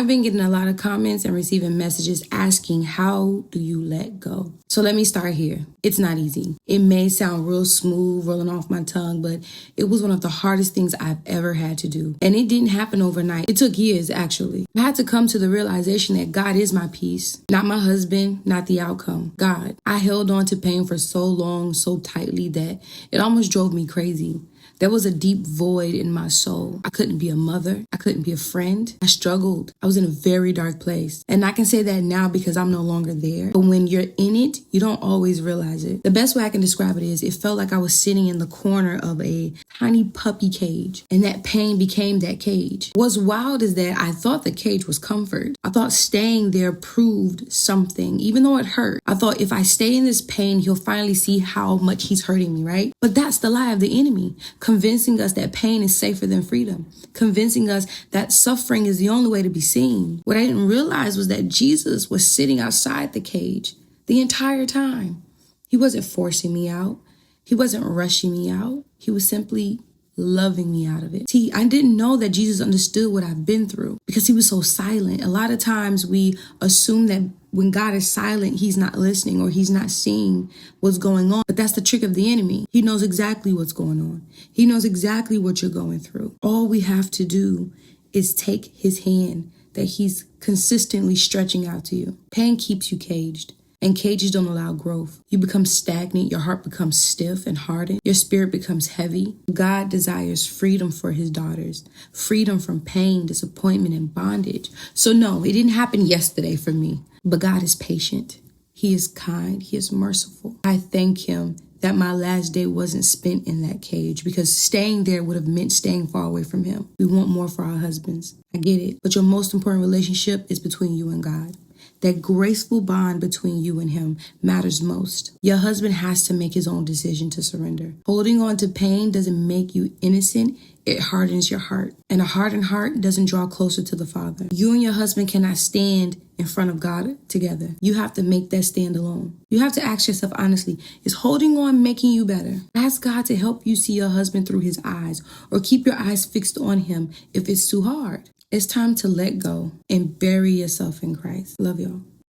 I've been getting a lot of comments and receiving messages asking, how do you let go? So let me start here. It's not easy. It may sound real smooth rolling off my tongue, but it was one of the hardest things I've ever had to do. And it didn't happen overnight. It took years, actually. I had to come to the realization that God is my peace, not my husband, not the outcome. God. I held on to pain for so long, so tightly that it almost drove me crazy. There was a deep void in my soul. I couldn't be a mother. I couldn't be a friend. I struggled. I was in a very dark place. And I can say that now because I'm no longer there. But when you're in it, you don't always realize it. The best way I can describe it is it felt like I was sitting in the corner of a tiny puppy cage, and that pain became that cage. What's wild is that I thought the cage was comfort. I thought staying there proved something, even though it hurt. I thought if I stay in this pain, he'll finally see how much he's hurting me, right? But that's the lie of the enemy. Convincing us that pain is safer than freedom, convincing us that suffering is the only way to be seen. What I didn't realize was that Jesus was sitting outside the cage the entire time. He wasn't forcing me out. He wasn't rushing me out. He was simply loving me out of it. See, I didn't know that Jesus understood what I've been through because he was so silent. A lot of times we assume that when God is silent, he's not listening or he's not seeing what's going on. But that's the trick of the enemy. He knows exactly what's going on. He knows exactly what you're going through. All we have to do is take his hand that he's consistently stretching out to you. Pain keeps you caged. And cages don't allow growth. You become stagnant, your heart becomes stiff and hardened, your spirit becomes heavy. God desires freedom for his daughters, freedom from pain, disappointment, and bondage. So no, it didn't happen yesterday for me, but God is patient. He is kind, he is merciful. I thank him that my last day wasn't spent in that cage because staying there would have meant staying far away from him. We want more for our husbands. I get it. But your most important relationship is between you and God. That graceful bond between you and him matters most. Your husband has to make his own decision to surrender. Holding on to pain doesn't make you innocent. It hardens your heart. And a hardened heart doesn't draw closer to the Father. You and your husband cannot stand in front of God together. You have to make that stand alone. You have to ask yourself honestly, is holding on making you better? Ask God to help you see your husband through his eyes, or keep your eyes fixed on him if it's too hard. It's time to let go and bury yourself in Christ. Love y'all.